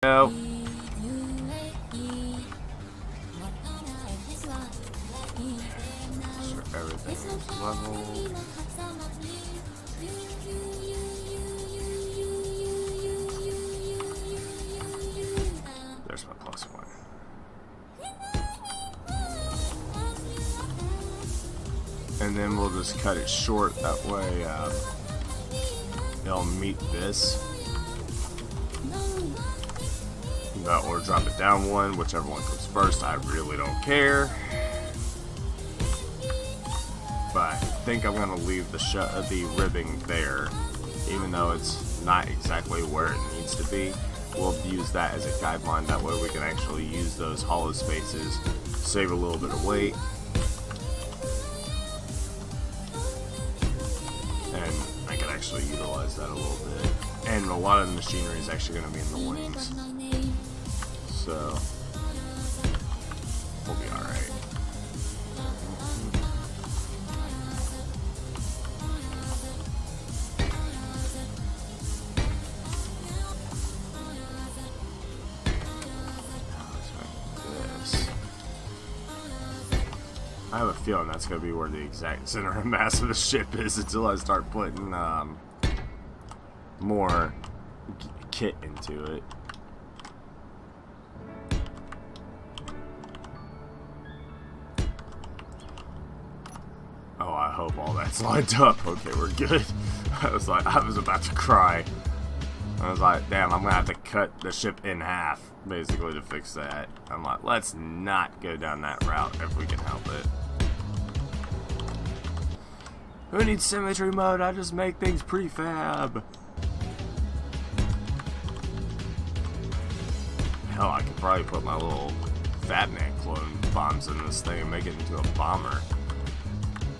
No. Sure, everything is level. There's my +1. And then we'll just cut it short. That way, it'll meet this. Or drop it down one, whichever one comes first. I really don't care. But I think I'm gonna leave the ribbing there, even though it's not exactly where it needs to be. We'll use that as a guideline. That way we can actually use those hollow spaces, save a little bit of weight, and I can actually utilize that a little bit. And a lot of the machinery is actually going to be in the wings. So, we'll be alright. I have a feeling that's going to be where the exact center of mass of the ship is until I start putting more kit into it. Oh, I hope all that's lined up. Okay, we're good. I was about to cry. I was like, damn, I'm gonna have to cut the ship in half, basically, to fix that. I'm like, let's not go down that route if we can help it. Who needs symmetry mode? I just make things prefab. Hell, I could probably put my little Fatman clone bombs in this thing and make it into a bomber.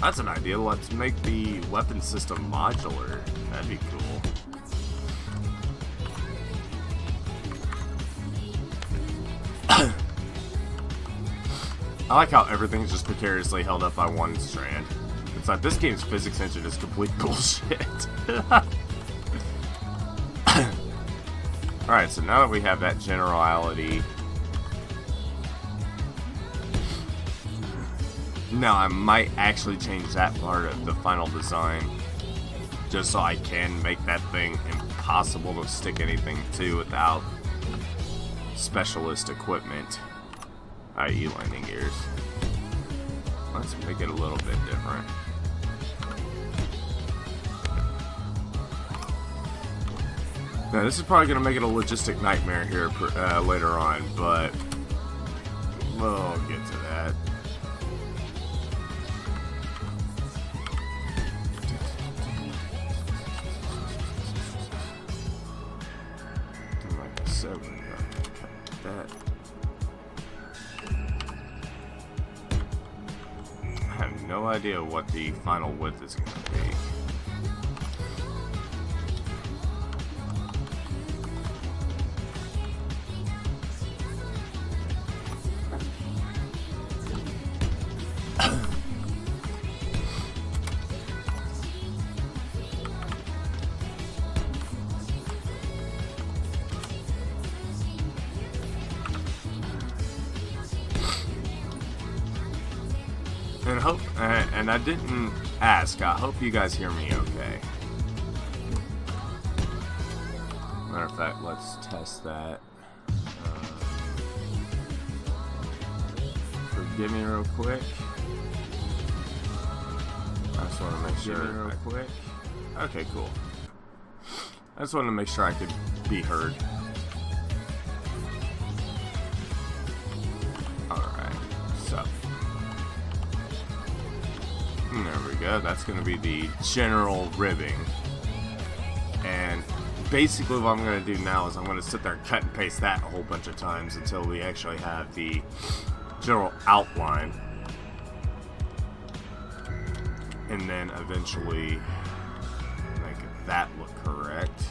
That's an idea. Let's make the weapon system modular. That'd be cool. I like how everything's just precariously held up by one strand. It's like this game's physics engine is complete bullshit. Alright, so now that we have that generality, now I might actually change that part of the final design just so I can make that thing impossible to stick anything to without specialist equipment, i.e. landing gears. Let's make it a little bit different. Now this is probably going to make it a logistic nightmare here later on, but we'll get to that. Like I said, we're going to cut that. I have no idea what the final width is going to be. And I didn't ask. I hope you guys hear me okay. Matter of fact, let's test that. Forgive me real quick. I just want to make sure. Real quick. Okay, cool. I just wanted to make sure I could be heard. There we go. That's going to be the general ribbing. And basically what I'm going to do now is I'm going to sit there and cut and paste that a whole bunch of times until we actually have the general outline. And then eventually make that look correct.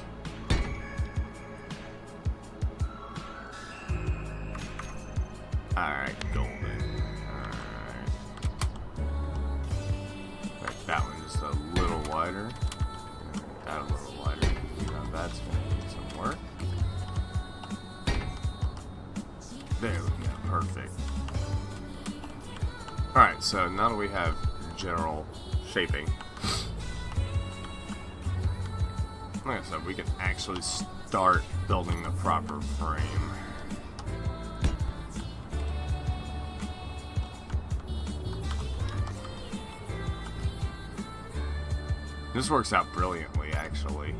Alright, golden. That one just a little wider. That a little wider. Now that's going to need some work. There we go, perfect. Alright, so now that we have general shaping, like I said, we can actually start building the proper frame. This works out brilliantly, actually.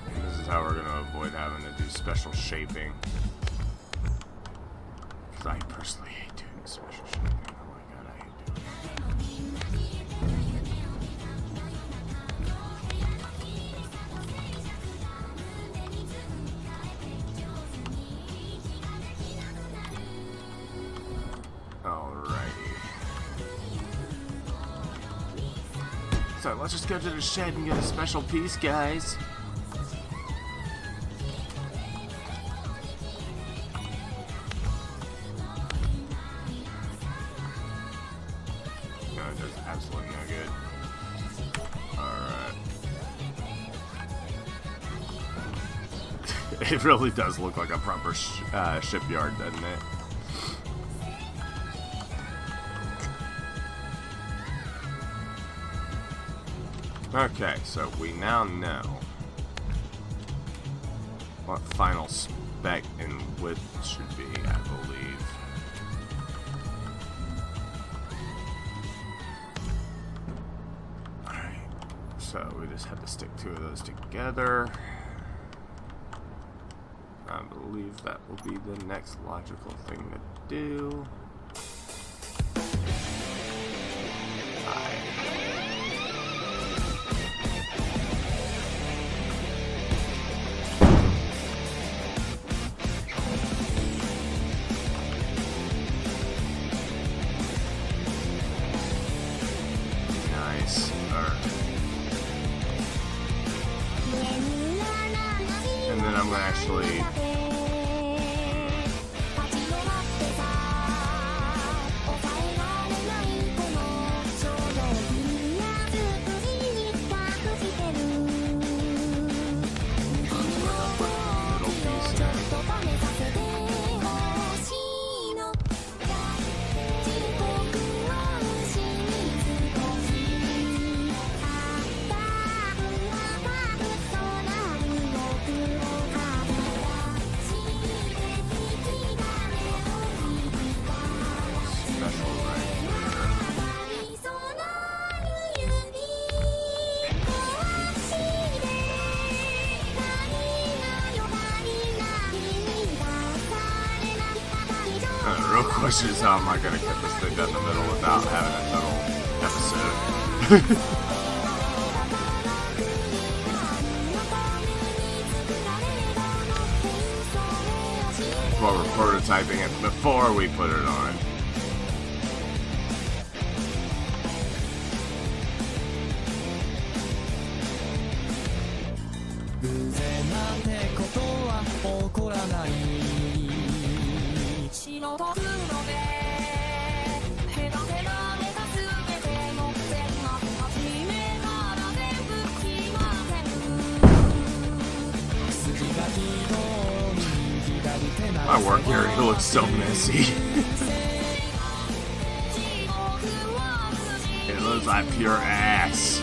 And this is how we're going to avoid having to do special shaping. Because I personally hate doing special shaping. Oh my god, I hate doing it. Alrighty. So let's just go to the shed and get a special piece, guys. No, it does absolutely no good. Alright. It really does look like a proper shipyard, doesn't it? Okay, so we now know what final spec and width should be, I believe. Alright, so we just have to stick two of those together. I believe that will be the next logical thing to do. And then I'm going to actually the real question is how am I going to cut this thing down the middle without having a total episode? While we're prototyping it before we put it on. My work area looks so messy. It looks like pure ass.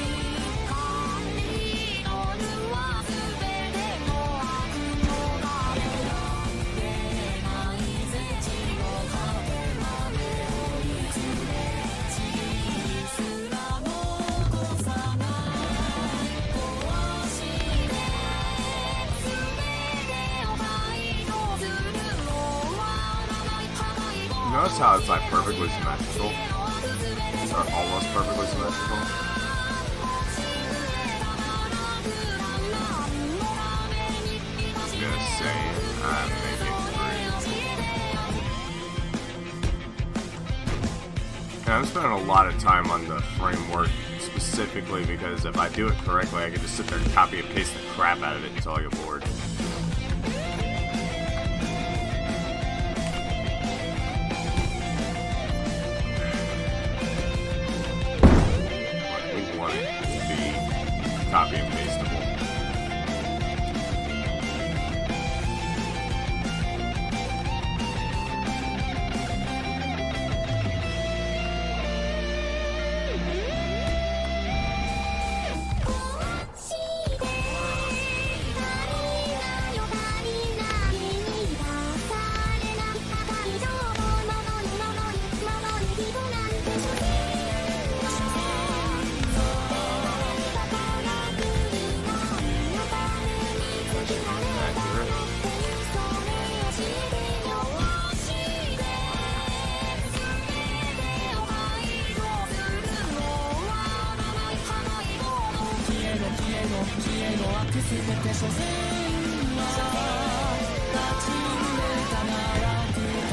Notice how it's like perfectly symmetrical, or almost perfectly symmetrical. Just saying, I'm making three. And I'm spending a lot of time on the framework specifically because if I do it correctly, I can just sit there and copy and paste the crap out of it until I get bored. We want it to be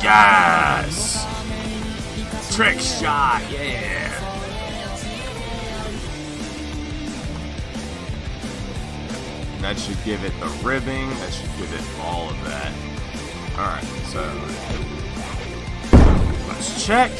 Yes! Trick shot, yeah! And that should give it the ribbing, that should give it all of that. Alright, so let's check.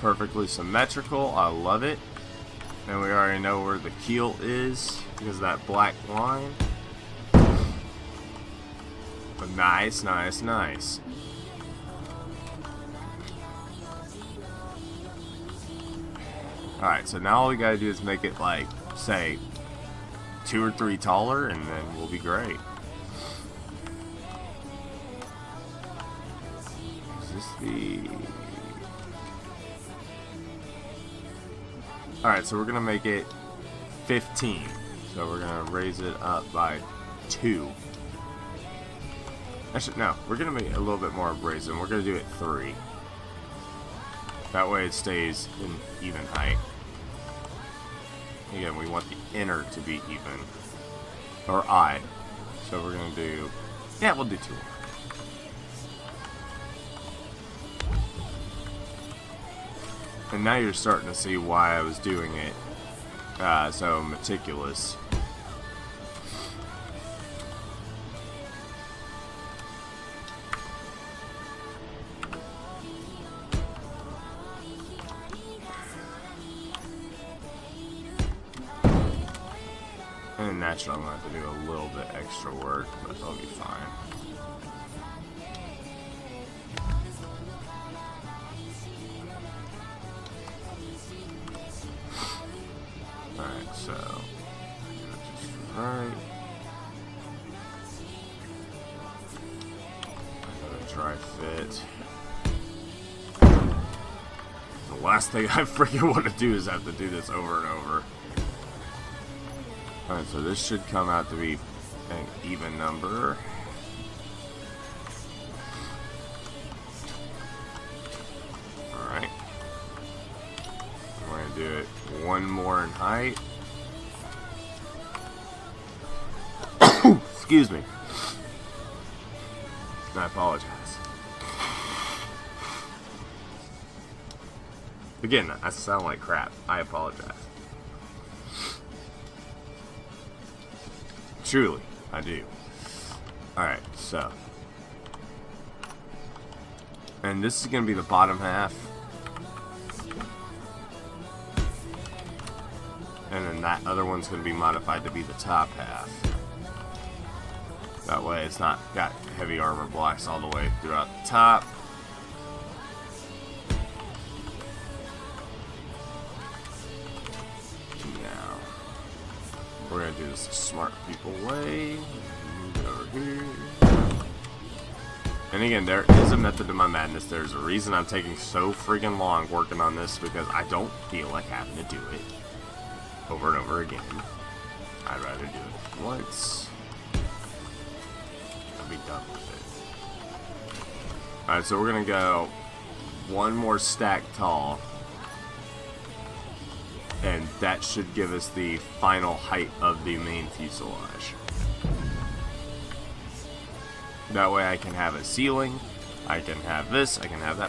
Perfectly symmetrical, I love it. And we already know where the keel is because of that black line. But nice, nice, nice. Alright, so now all we gotta do is make it like, say, 2 or 3 taller, and then we'll be great. Is this the... Alright, so we're going to make it 15. So we're going to raise it up by 2. Actually, no. We're going to make it a little bit more brazen. We're going to do it 3. That way it stays in even height. Again, we want the inner to be even. Or I. So we're going to do... Yeah, we'll do 2. And now you're starting to see why I was doing it so meticulous. And naturally I'm going to have to do a little bit extra work, but I'll be fine. Alright, so just right. Another dry fit. The last thing I freaking want to do is have to do this over and over. Alright, so this should come out to be an even number. Alright. I'm going to do it one more in height. Excuse me. I apologize. Again, I sound like crap. I apologize. Truly, I do. Alright, so. And this is going to be the bottom half. And then that other one's going to be modified to be the top half. That way it's not got heavy armor blocks all the way throughout the top. Now, we're going to do this the smart people way. Move it over here. And again, there is a method to my madness. There's a reason I'm taking so freaking long working on this, because I don't feel like having to do it over and over again. I'd rather do it once. I'll be done with it. Alright, so we're gonna go one more stack tall. And that should give us the final height of the main fuselage. That way I can have a ceiling, I can have this, I can have that.